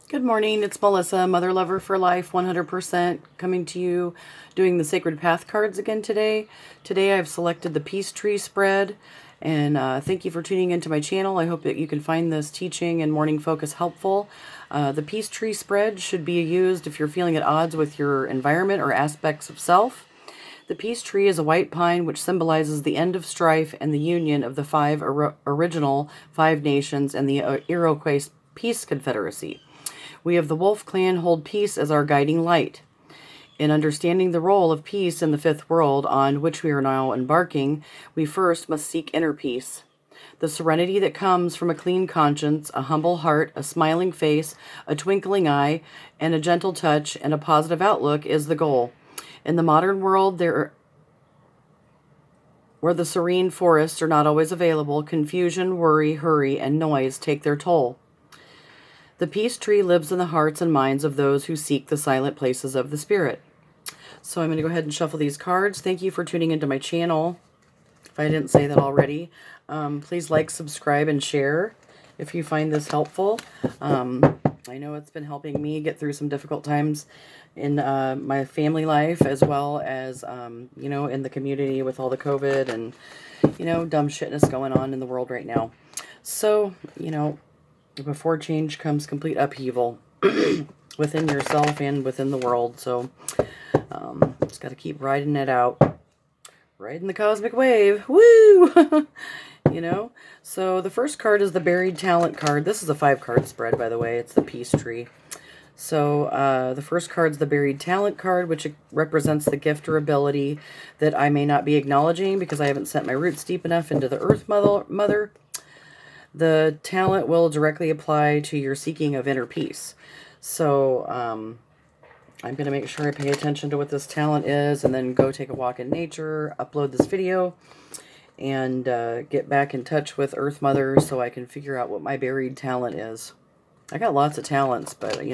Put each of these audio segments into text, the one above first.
Good morning, it's Melissa, Mother Lover for Life 100%, coming to you doing the Sacred Path cards again today. Today I've selected the Peace Tree spread, and thank you for tuning into my channel. I hope that you can find this teaching and morning focus helpful. The Peace Tree spread should be used if you're feeling at odds with your environment or aspects of self. The peace tree is a white pine which symbolizes the end of strife and the union of the original five nations and the Iroquois Peace Confederacy. We of the Wolf Clan hold peace as our guiding light. In understanding the role of peace in the fifth world on which we are now embarking, we first must seek inner peace. The serenity that comes from a clean conscience, a humble heart, a smiling face, a twinkling eye, and a gentle touch and a positive outlook is the goal. In the modern world, where the serene forests are not always available, confusion, worry, hurry, and noise take their toll. The peace tree lives in the hearts and minds of those who seek the silent places of the spirit. So I'm going to go ahead and shuffle these cards. Thank you for tuning into my channel. If I didn't say that already, please like, subscribe, and share if you find this helpful. I know it's been helping me get through some difficult times in my family life, as well as, in the community with all the COVID and, dumb shitness going on in the world right now. So, before change comes complete upheaval within yourself and within the world. So just got to keep riding it out, riding the cosmic wave. Woo! So the first card is the Buried Talent card. This is a 5-card spread, by the way. It's the Peace Tree. So the first card is the Buried Talent card, which represents the gift or ability that I may not be acknowledging because I haven't sent my roots deep enough into the Earth Mother. The talent will directly apply to your seeking of inner peace. So I'm going to make sure I pay attention to what this talent is and then go take a walk in nature, upload this video, and get back in touch with Earth Mother so I can figure out what my buried talent is. I got lots of talents, but, I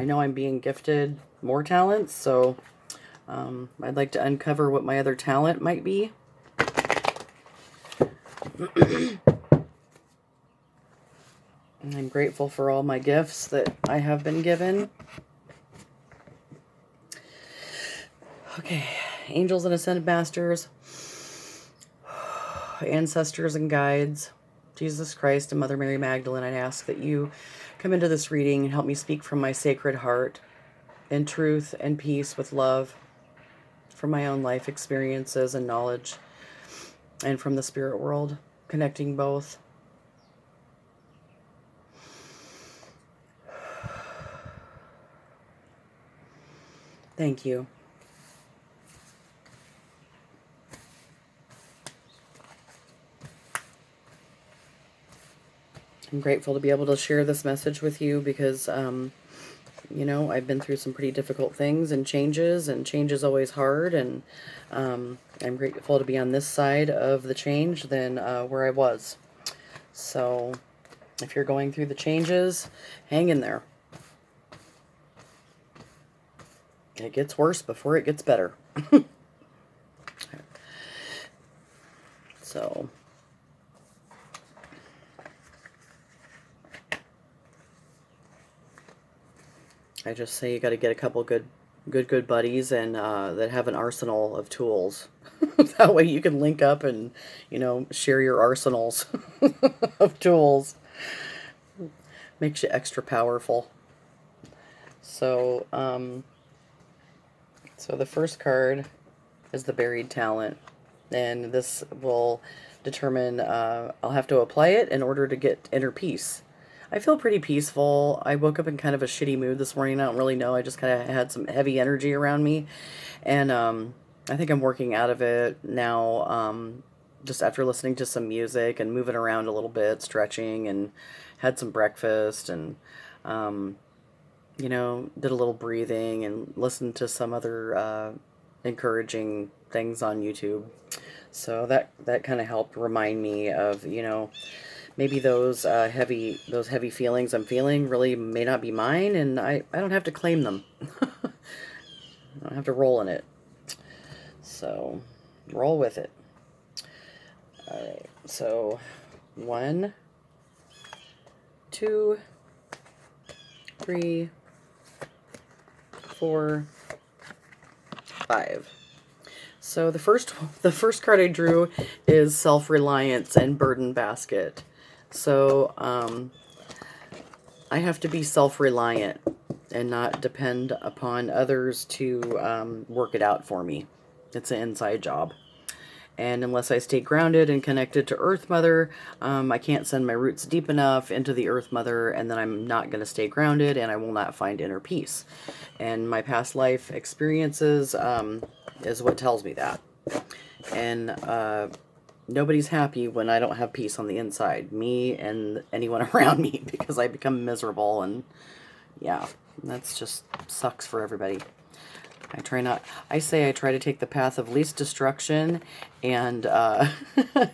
know I'm being gifted more talents, so I'd like to uncover what my other talent might be. And I'm grateful for all my gifts that I have been given. Okay, angels and ascended masters, ancestors and guides, Jesus Christ and Mother Mary Magdalene, I ask that you come into this reading and help me speak from my sacred heart in truth and peace with love from my own life experiences and knowledge and from the spirit world, connecting both. Thank you. I'm grateful to be able to share this message with you because, I've been through some pretty difficult things and change is always hard, and I'm grateful to be on this side of the change than where I was. So if you're going through the changes, hang in there. It gets worse before it gets better. So I just say you got to get a couple good buddies and that have an arsenal of tools. That way you can link up and, share your arsenals of tools. Makes you extra powerful. So, so the first card is the Buried Talent, and this will determine, I'll have to apply it in order to get inner peace. I feel pretty peaceful. I woke up in kind of a shitty mood this morning. I don't really know. I just kind of had some heavy energy around me. And I think I'm working out of it now, just after listening to some music and moving around a little bit, stretching, and had some breakfast and, did a little breathing and listened to some other encouraging things on YouTube. So that kind of helped remind me of, maybe those heavy feelings I'm feeling really may not be mine, and I don't have to claim them. I don't have to roll in it. So roll with it. All right. So 1, 2, 3, 4, 5. So the first card I drew is self-reliance and burden basket. So I have to be self-reliant and not depend upon others to work it out for me. It's an inside job. And unless I stay grounded and connected to Earth Mother, I can't send my roots deep enough into the Earth Mother, and then I'm not going to stay grounded, and I will not find inner peace. And my past life experiences is what tells me that. And nobody's happy when I don't have peace on the inside, me and anyone around me, because I become miserable, and yeah, that's just sucks for everybody. I try to take the path of least destruction and try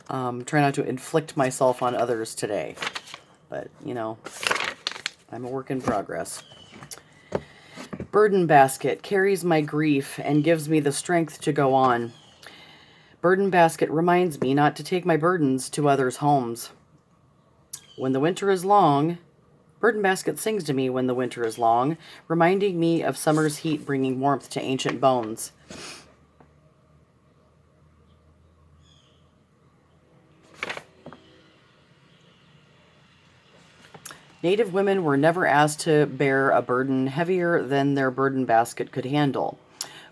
not to inflict myself on others today. But, you know, I'm a work in progress. Burden basket carries my grief and gives me the strength to go on. Burden basket reminds me not to take my burdens to others' homes. When the winter is long, burden basket sings to me when the winter is long, reminding me of summer's heat bringing warmth to ancient bones. Native women were never asked to bear a burden heavier than their burden basket could handle.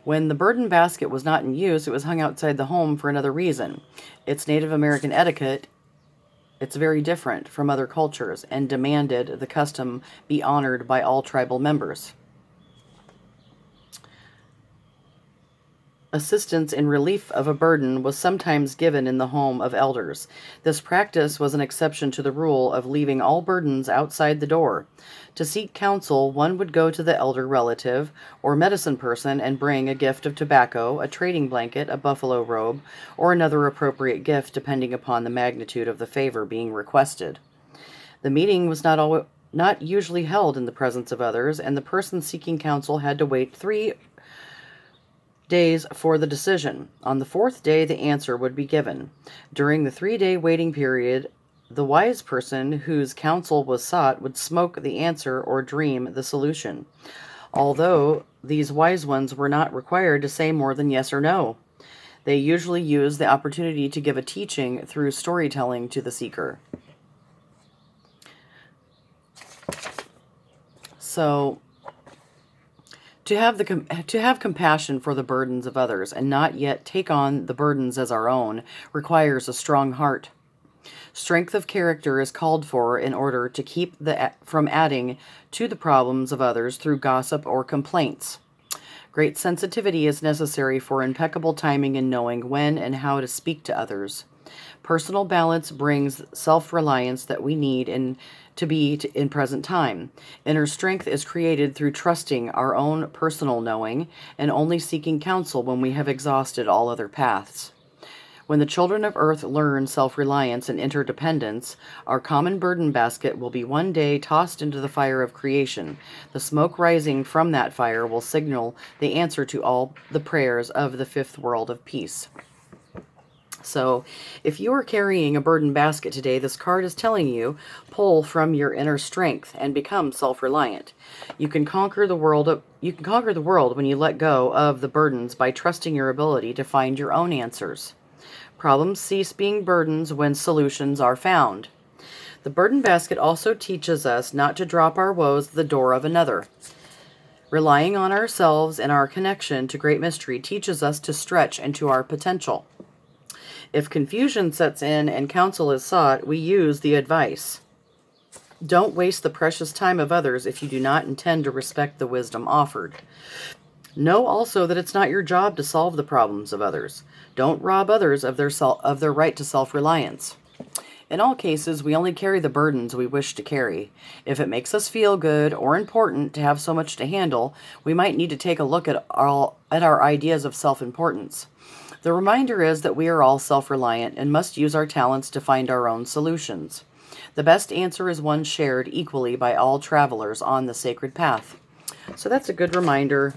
When the burden basket was not in use, it was hung outside the home for another reason. It's Native American etiquette. It's very different from other cultures and demanded the custom be honored by all tribal members. Assistance in relief of a burden was sometimes given in the home of elders. This practice was an exception to the rule of leaving all burdens outside the door. To seek counsel, one would go to the elder relative or medicine person and bring a gift of tobacco, a trading blanket, a buffalo robe, or another appropriate gift depending upon the magnitude of the favor being requested. The meeting was not usually held in the presence of others, and the person seeking counsel had to wait 3 days for the decision. On the 4th day, the answer would be given. During the 3-day waiting period, the wise person whose counsel was sought would smoke the answer or dream the solution, although these wise ones were not required to say more than yes or no. They usually used the opportunity to give a teaching through storytelling to the seeker. So, to have compassion for the burdens of others and not yet take on the burdens as our own requires a strong heart. Strength of character is called for in order to keep from adding to the problems of others through gossip or complaints. Great sensitivity is necessary for impeccable timing in knowing when and how to speak to others. Personal balance brings self-reliance that we need in present time. Inner strength is created through trusting our own personal knowing and only seeking counsel when we have exhausted all other paths. When the children of earth learn self-reliance and interdependence, our common burden basket will be one day tossed into the fire of creation. The smoke rising from that fire will signal the answer to all the prayers of the fifth world of peace. So, if you are carrying a burden basket today, this card is telling you, pull from your inner strength and become self-reliant. You can conquer the world when you let go of the burdens by trusting your ability to find your own answers. Problems cease being burdens when solutions are found. The burden basket also teaches us not to drop our woes at the door of another. Relying on ourselves and our connection to great mystery teaches us to stretch into our potential. If confusion sets in and counsel is sought, we use the advice. Don't waste the precious time of others if you do not intend to respect the wisdom offered. Know also that it's not your job to solve the problems of others. Don't rob others of their right to self-reliance. In all cases, we only carry the burdens we wish to carry. If it makes us feel good or important to have so much to handle, we might need to take a look at our ideas of self-importance. The reminder is that we are all self-reliant and must use our talents to find our own solutions. The best answer is one shared equally by all travelers on the sacred path. So that's a good reminder,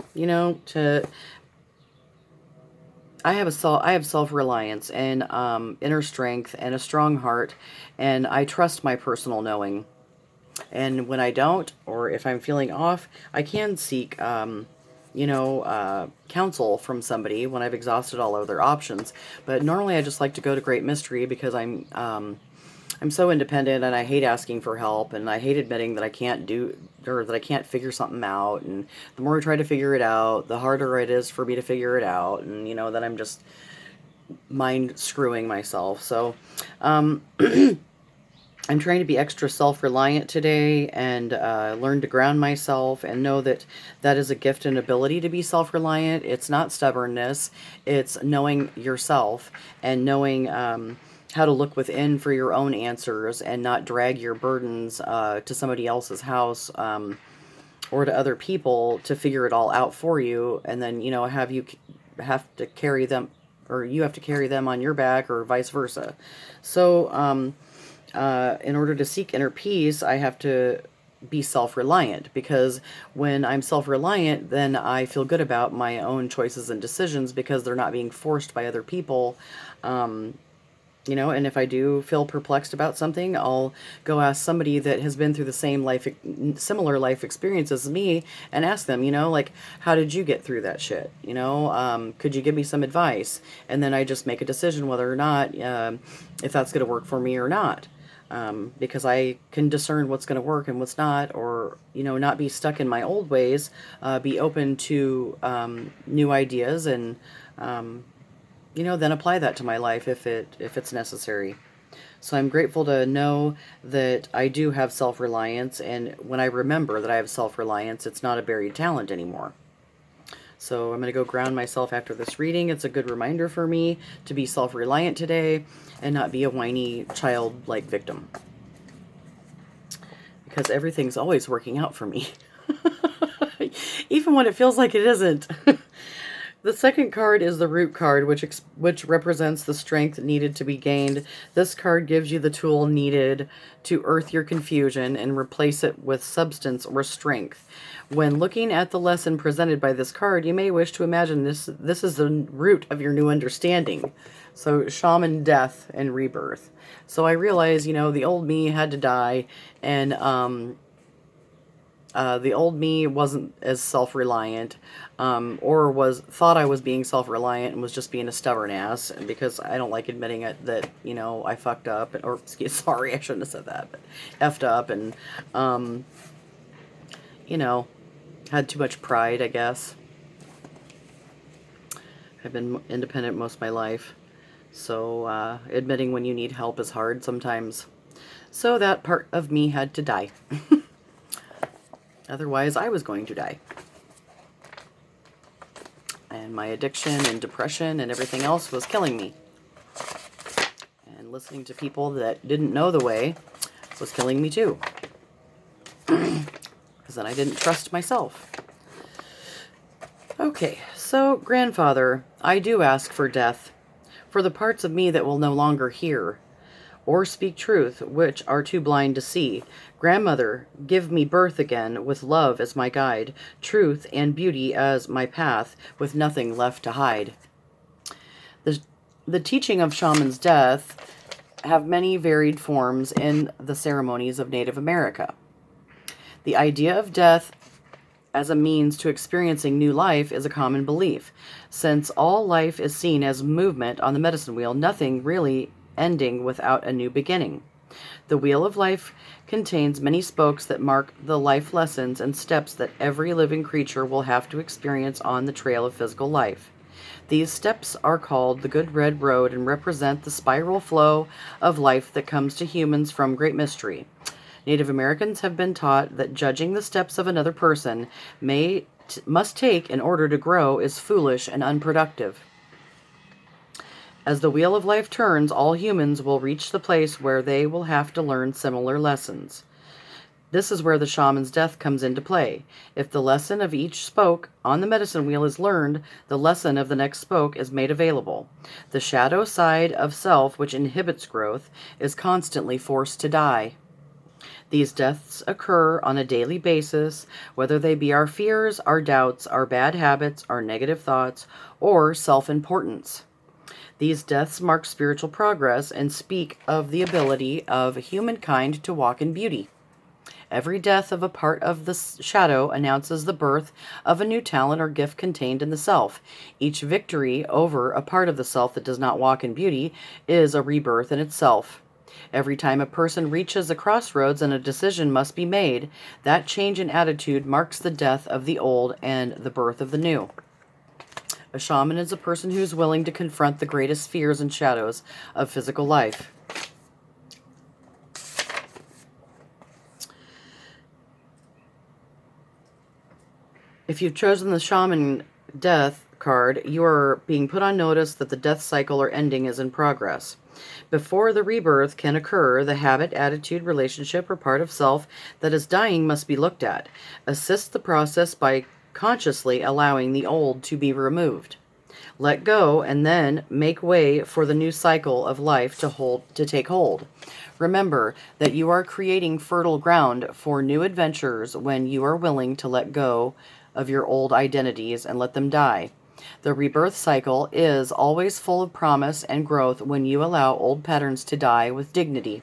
I have self-reliance and inner strength and a strong heart, and I trust my personal knowing. And when I don't, or if I'm feeling off, I can seek, counsel from somebody when I've exhausted all other options. But normally I just like to go to Great Mystery because I'm so independent and I hate asking for help and I hate admitting that I can't do or that I can't figure something out. And the more I try to figure it out, the harder it is for me to figure it out. And, that I'm just mind screwing myself. So, I'm trying to be extra self-reliant today and learn to ground myself and know that that is a gift and ability to be self-reliant. It's not stubbornness. It's knowing yourself and knowing how to look within for your own answers and not drag your burdens to somebody else's house or to other people to figure it all out for you. And then, have to carry them, or you have to carry them on your back, or vice versa. So, in order to seek inner peace, I have to be self-reliant, because when I'm self-reliant, then I feel good about my own choices and decisions because they're not being forced by other people. And if I do feel perplexed about something, I'll go ask somebody that has been through the similar life experience as me and ask them, like, how did you get through that shit? Could you give me some advice? And then I just make a decision whether or not, if that's going to work for me or not. Because I can discern what's going to work and what's not, or, not be stuck in my old ways, be open to new ideas and, then apply that to my life if it's necessary. So I'm grateful to know that I do have self-reliance, and when I remember that I have self-reliance, it's not a buried talent anymore. So I'm going to go ground myself after this reading. It's a good reminder for me to be self-reliant today and not be a whiny child-like victim. Because everything's always working out for me. Even when it feels like it isn't. The second card is the Root card, which represents the strength needed to be gained. This card gives you the tool needed to earth your confusion and replace it with substance or strength. When looking at the lesson presented by this card, you may wish to imagine this is the root of your new understanding. So, shaman death and rebirth. So I realize, the old me had to die, and the old me wasn't as self-reliant, or thought I was being self-reliant and was just being a stubborn ass, because I don't like admitting it that, I fucked up, sorry, I shouldn't have said that, but effed up, and, had too much pride, I guess. I've been independent most of my life, so admitting when you need help is hard sometimes. So that part of me had to die. Otherwise, I was going to die. And my addiction and depression and everything else was killing me. And listening to people that didn't know the way was killing me too. Because then I didn't trust myself. Okay, so grandfather, I do ask for death, for the parts of me that will no longer hear or speak truth, which are too blind to see. Grandmother, give me birth again, with love as my guide, truth and beauty as my path, with nothing left to hide. The teaching of shaman's death have many varied forms in the ceremonies of Native America. The idea of death as a means to experiencing new life is a common belief. Since all life is seen as movement on the medicine wheel, nothing really ending without a new beginning. The wheel of life contains many spokes that mark the life lessons and steps that every living creature will have to experience on the trail of physical life. These steps are called the Good Red Road and represent the spiral flow of life that comes to humans from Great Mystery. Native Americans have been taught that judging the steps of another person must take in order to grow is foolish and unproductive. As the wheel of life turns, all humans will reach the place where they will have to learn similar lessons. This is where the shaman's death comes into play. If the lesson of each spoke on the medicine wheel is learned, the lesson of the next spoke is made available. The shadow side of self, which inhibits growth, is constantly forced to die. These deaths occur on a daily basis, whether they be our fears, our doubts, our bad habits, our negative thoughts, or self-importance. These deaths mark spiritual progress and speak of the ability of humankind to walk in beauty. Every death of a part of the shadow announces the birth of a new talent or gift contained in the self. Each victory over a part of the self that does not walk in beauty is a rebirth in itself. Every time a person reaches a crossroads and a decision must be made, that change in attitude marks the death of the old and the birth of the new. A shaman is a person who is willing to confront the greatest fears and shadows of physical life. If you've chosen the shaman death card, you are being put on notice that the death cycle or ending is in progress. Before the rebirth can occur, the habit, attitude, relationship, or part of self that is dying must be looked at. Assist the process by consciously allowing the old to be removed. Let go and then make way for the new cycle of life to take hold. Remember that you are creating fertile ground for new adventures when you are willing to let go of your old identities and let them die. The rebirth cycle is always full of promise and growth when you allow old patterns to die with dignity.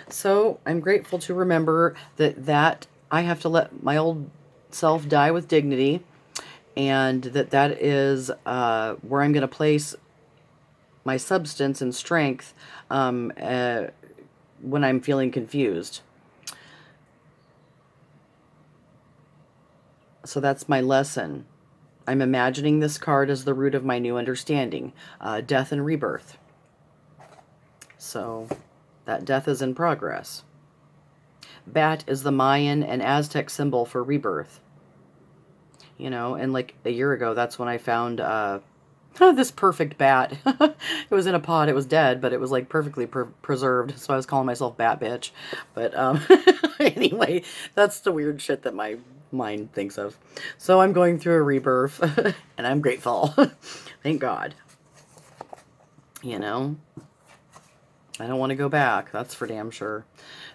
So I'm grateful to remember that I have to let my old self die with dignity, and that is where I'm going to place my substance and strength when I'm feeling confused. So that's my lesson. I'm imagining this card as the root of my new understanding, death and rebirth. So that death is in progress. Bat is the Mayan and Aztec symbol for rebirth. You know, and like a year ago, that's when I found this perfect bat. It was in a pot. It was dead, but it was like perfectly preserved. So I was calling myself Bat Bitch. But anyway, that's the weird shit that my mind thinks of. So I'm going through a rebirth, and I'm grateful. Thank God. You know, I don't want to go back. That's for damn sure.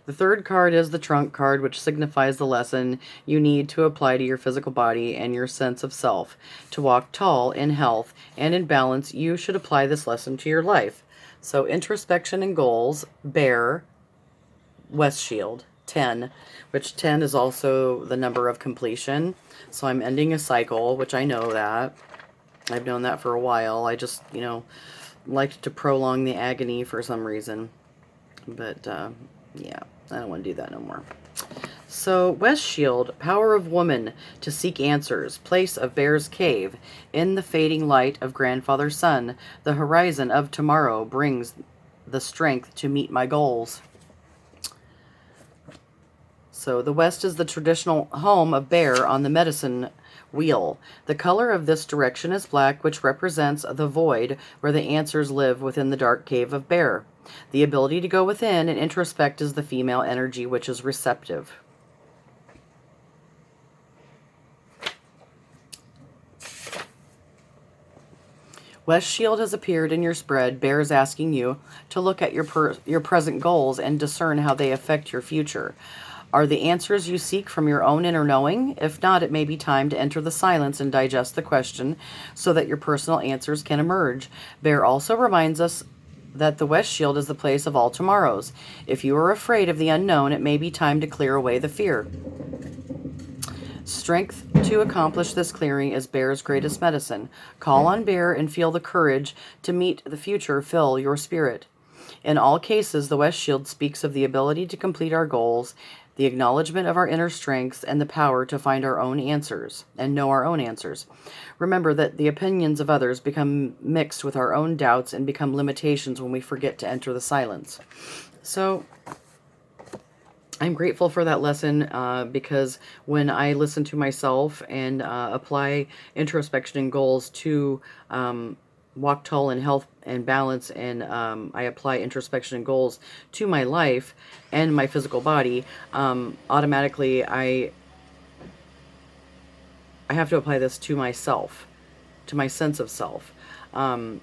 The third card is the trunk card, which signifies the lesson you need to apply to your physical body and your sense of self. To walk tall in health and in balance, you should apply this lesson to your life. So introspection and goals, Bear, West Shield, 10, which 10 is also the number of completion. So I'm ending a cycle, which I know that. I've known that for a while. I just, liked to prolong the agony for some reason. But, yeah, I don't want to do that no more. So, West Shield, power of woman to seek answers, place of Bear's Cave, in the fading light of Grandfather Sun, the horizon of tomorrow brings the strength to meet my goals. So, the West is the traditional home of Bear on the medicine wheel. The color of this direction is black, which represents the void where the answers live within the dark cave of Bear. The ability to go within and introspect is the female energy, which is receptive. West Shield has appeared in your spread. Bear is asking you to look at your present goals and discern how they affect your future. Are the answers you seek from your own inner knowing? If not, it may be time to enter the silence and digest the question so that your personal answers can emerge. Bear also reminds us that the West Shield is the place of all tomorrows. If you are afraid of the unknown, it may be time to clear away the fear. Strength to accomplish this clearing is Bear's greatest medicine. Call on Bear and feel the courage to meet the future fill your spirit. In all cases, the West Shield speaks of the ability to complete our goals, the acknowledgement of our inner strengths, and the power to find our own answers and know our own answers. Remember that the opinions of others become mixed with our own doubts and become limitations when we forget to enter the silence. So I'm grateful for that lesson because when I listen to myself and apply introspection and goals to walk tall in health and balance, and I apply introspection and goals to my life and my physical body, automatically I have to apply this to myself, to my sense of self. When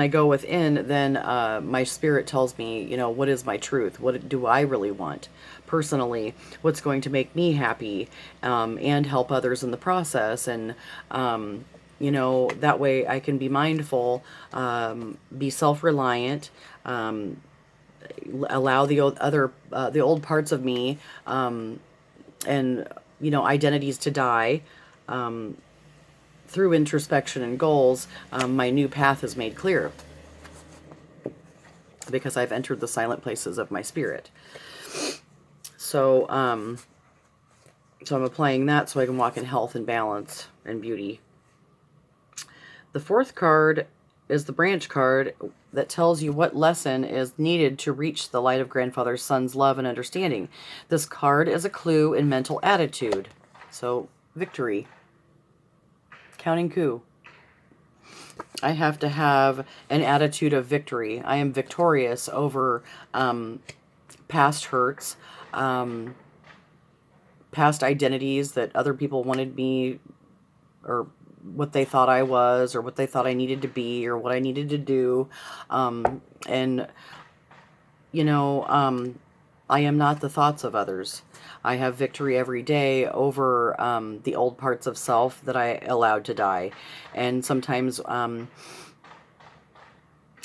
I go within, then my spirit tells me, what is my truth? What do I really want personally? What's going to make me happy and help others in the process? And, that way I can be mindful, be self-reliant, allow the old parts of me, and identities to die, through introspection and goals. My new path is made clear because I've entered the silent places of my spirit. So, so I'm applying that so I can walk in health and balance and beauty. The fourth card is the branch card that tells you what lesson is needed to reach the light of grandfather's son's love and understanding. This card is a clue in mental attitude. So, victory. Counting coup. I have to have an attitude of victory. I am victorious over past hurts, past identities that other people wanted me, or what they thought I was, or what they thought I needed to be, or what I needed to do. And, I am not the thoughts of others. I have victory every day over the old parts of self that I allowed to die. And sometimes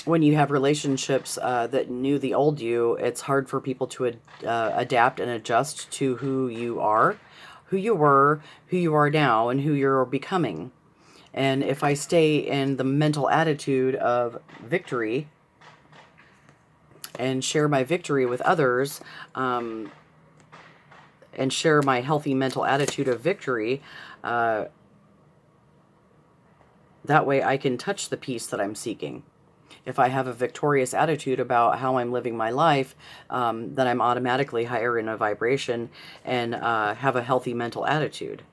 when you have relationships that knew the old you, it's hard for people to adapt and adjust to who you are, who you were, who you are now, and who you're becoming. And if I stay in the mental attitude of victory and share my victory with others, and share my healthy mental attitude of victory, that way I can touch the peace that I'm seeking. If I have a victorious attitude about how I'm living my life, then I'm automatically higher in a vibration and have a healthy mental attitude.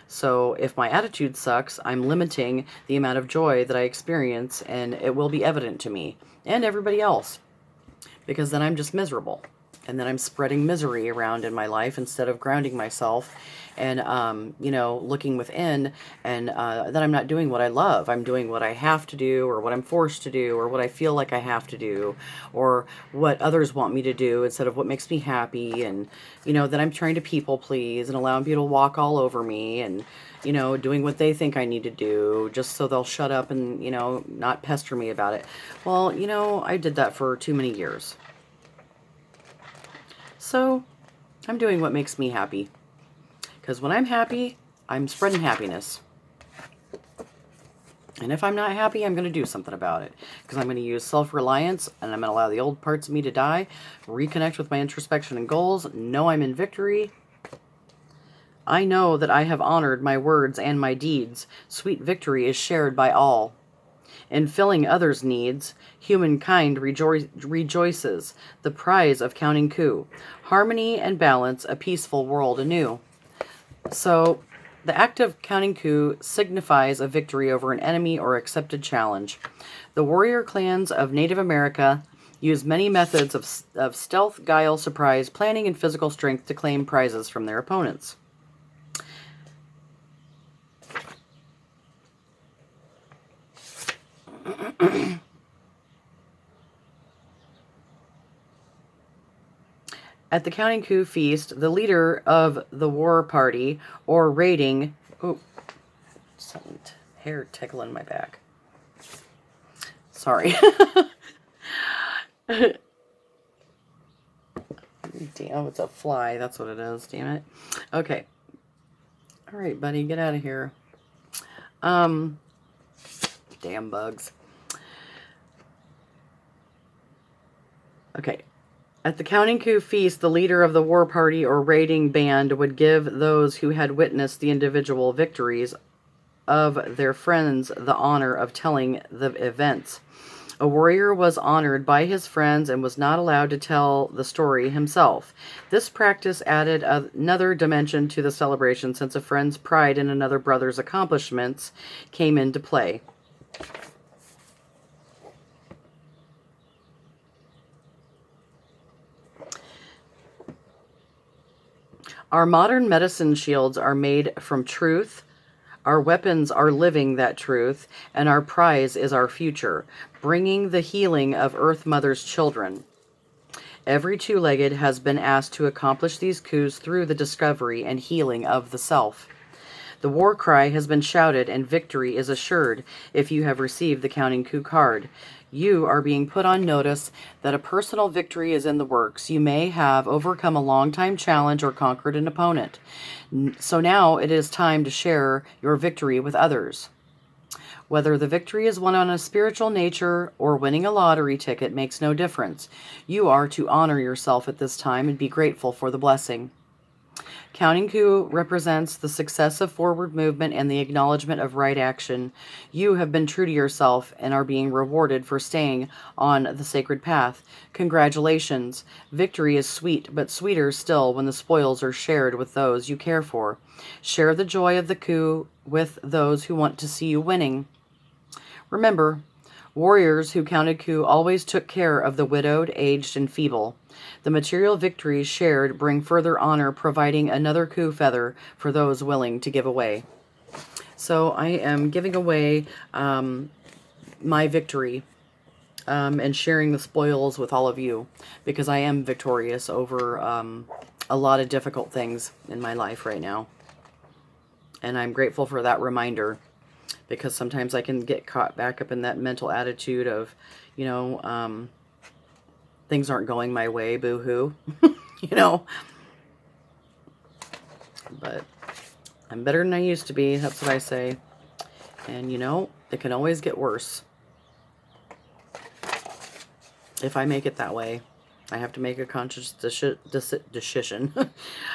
So if my attitude sucks, I'm limiting the amount of joy that I experience, and it will be evident to me and everybody else, because then I'm just miserable. And then I'm spreading misery around in my life instead of grounding myself and, looking within. And then I'm not doing what I love. I'm doing what I have to do, or what I'm forced to do, or what I feel like I have to do, or what others want me to do instead of what makes me happy. And, then I'm trying to people please and allowing people to walk all over me and, doing what they think I need to do just so they'll shut up and, not pester me about it. Well, I did that for too many years. So I'm doing what makes me happy, because when I'm happy, I'm spreading happiness. And if I'm not happy, I'm going to do something about it, because I'm going to use self-reliance, and I'm going to allow the old parts of me to die, reconnect with my introspection and goals, know I'm in victory. I know that I have honored my words and my deeds. Sweet victory is shared by all. In filling others' needs, humankind rejoices, the prize of counting coup. Harmony and balance, a peaceful world anew. So, the act of counting coup signifies a victory over an enemy or accepted challenge. The warrior clans of Native America use many methods of stealth, guile, surprise, planning, and physical strength to claim prizes from their opponents. At the Counting Coup feast, the leader of the war party or raiding... Oh, something hair tickling my back. Sorry. Damn, it's a fly. That's what it is. Damn it. Okay. All right, buddy, get out of here. Damn bugs. Okay. At the Counting Coup feast, the leader of the war party or raiding band would give those who had witnessed the individual victories of their friends the honor of telling the events. A warrior was honored by his friends and was not allowed to tell the story himself. This practice added another dimension to the celebration, since a friend's pride in another brother's accomplishments came into play. Our modern medicine shields are made from truth. Our weapons are living that truth, and our prize is our future, bringing the healing of Earth Mother's children. Every two-legged has been asked to accomplish these coups through the discovery and healing of the self. The war cry has been shouted, and victory is assured if you have received the Counting Coup card. You are being put on notice that a personal victory is in the works. You may have overcome a long-time challenge or conquered an opponent. So now it is time to share your victory with others. Whether the victory is one on a spiritual nature or winning a lottery ticket makes no difference. You are to honor yourself at this time and be grateful for the blessing. Counting coup represents the success of forward movement and the acknowledgement of right action. You have been true to yourself and are being rewarded for staying on the sacred path. Congratulations. Victory is sweet, but sweeter still when the spoils are shared with those you care for. Share the joy of the coup with those who want to see you winning. Remember, warriors who counted coup always took care of the widowed, aged, and feeble. The material victories shared bring further honor, providing another coup feather for those willing to give away. So I am giving away my victory and sharing the spoils with all of you, because I am victorious over a lot of difficult things in my life right now. And I'm grateful for that reminder, because sometimes I can get caught back up in that mental attitude of, things aren't going my way, boo-hoo, But I'm better than I used to be, that's what I say. And, it can always get worse. If I make it that way, I have to make a conscious decision. I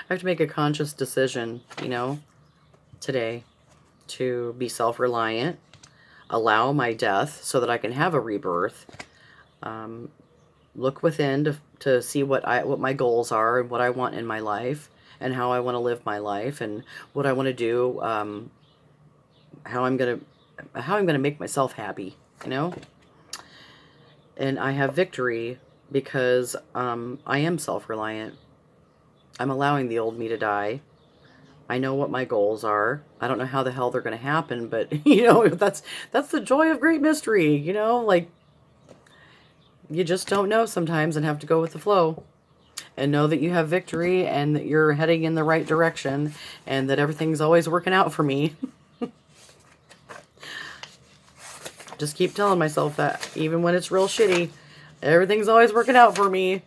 have to make a conscious decision, today, to be self-reliant, allow my death so that I can have a rebirth, look within to see what my goals are and what I want in my life and how I want to live my life and what I want to do, how I'm gonna make myself happy, And I have victory because I am self-reliant. I'm allowing the old me to die. I know what my goals are. I don't know how the hell they're going to happen, but that's the joy of great mystery, like you just don't know sometimes and have to go with the flow and know that you have victory and that you're heading in the right direction and that everything's always working out for me. Just keep telling myself that even when it's real shitty, everything's always working out for me.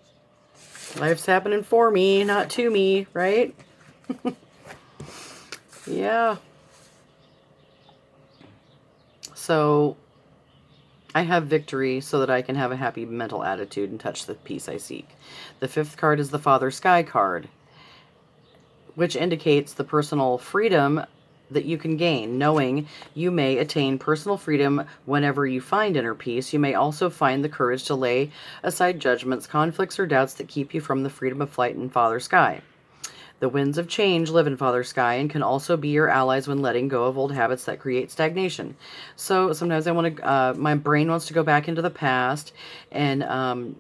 Life's happening for me, not to me, right? Yeah. So I have victory so that I can have a happy mental attitude and touch the peace I seek. The fifth card is the Father Sky card, which indicates the personal freedom that you can gain. Knowing you may attain personal freedom whenever you find inner peace, you may also find the courage to lay aside judgments, conflicts, or doubts that keep you from the freedom of flight in Father Sky. The winds of change live in Father Sky and can also be your allies when letting go of old habits that create stagnation. So sometimes my brain wants to go back into the past and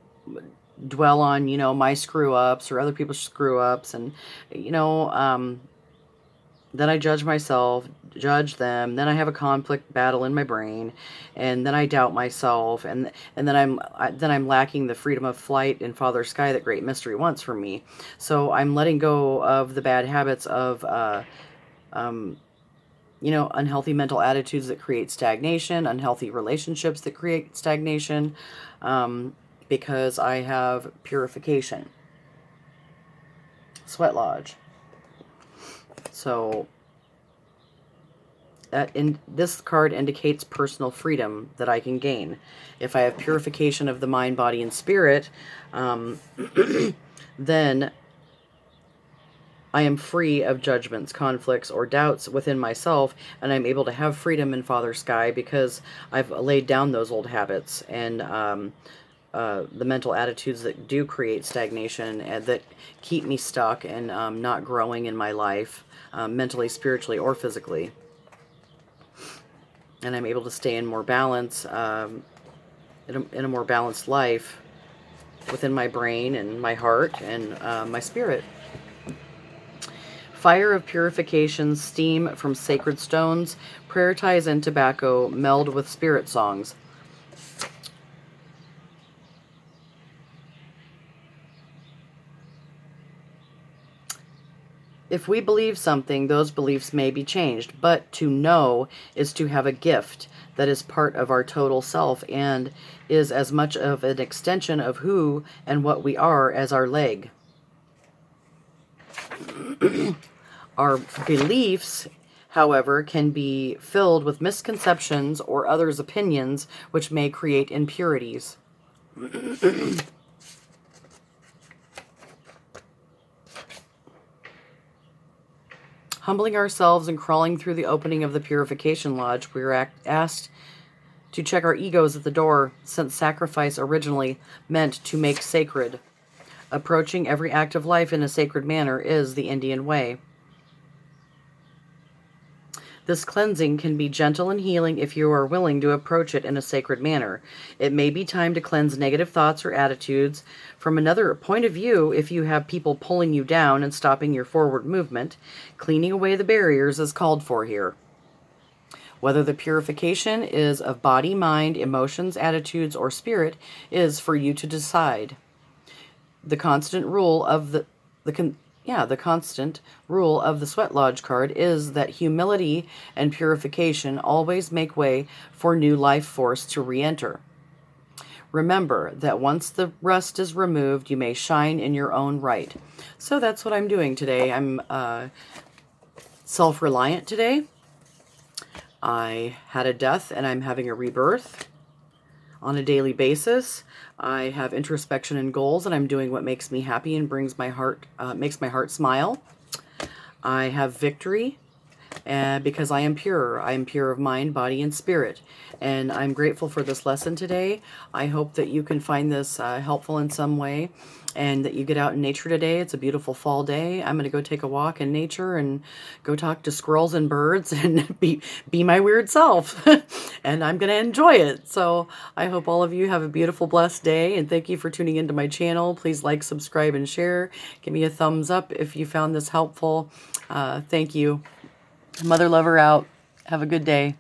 dwell on, my screw ups or other people's screw ups. And, then I judge myself, judge them. Then I have a conflict battle in my brain, and then I doubt myself, and then I'm lacking the freedom of flight in Father Sky that Great Mystery wants from me. So I'm letting go of the bad habits of, unhealthy mental attitudes that create stagnation, unhealthy relationships that create stagnation, because I have purification. Sweat Lodge. So this card indicates personal freedom that I can gain. If I have purification of the mind, body, and spirit, then I am free of judgments, conflicts, or doubts within myself, and I'm able to have freedom in Father Sky because I've laid down those old habits and the mental attitudes that do create stagnation and that keep me stuck and not growing in my life, mentally, spiritually, or physically. And I'm able to stay in more balance, in a more balanced life within my brain and my heart and my spirit. Fire of purification, steam from sacred stones, prayer ties and tobacco meld with spirit songs. If we believe something, those beliefs may be changed, but to know is to have a gift that is part of our total self and is as much of an extension of who and what we are as our leg. Our beliefs, however, can be filled with misconceptions or others' opinions, which may create impurities. Humbling ourselves and crawling through the opening of the purification lodge, we are asked to check our egos at the door, since sacrifice originally meant to make sacred. Approaching every act of life in a sacred manner is the Indian way. This cleansing can be gentle and healing if you are willing to approach it in a sacred manner. It may be time to cleanse negative thoughts or attitudes. From another point of view, if you have people pulling you down and stopping your forward movement, cleaning away the barriers is called for here. Whether the purification is of body, mind, emotions, attitudes, or spirit is for you to decide. The constant rule of the constant rule of the Sweat Lodge card is that humility and purification always make way for new life force to re-enter. Remember that once the rust is removed, you may shine in your own right. So that's what I'm doing today. I'm self-reliant today. I had a death and I'm having a rebirth on a daily basis. I have introspection and goals, and I'm doing what makes me happy and brings my heart, makes my heart smile. I have victory, because I am pure. I am pure of mind, body, and spirit. And I'm grateful for this lesson today. I hope that you can find this helpful in some way, and that you get out in nature today. It's a beautiful fall day. I'm going to go take a walk in nature and go talk to squirrels and birds and be my weird self. And I'm going to enjoy it. So I hope all of you have a beautiful, blessed day. And thank you for tuning into my channel. Please like, subscribe, and share. Give me a thumbs up if you found this helpful. Thank you. Mother Lover out. Have a good day.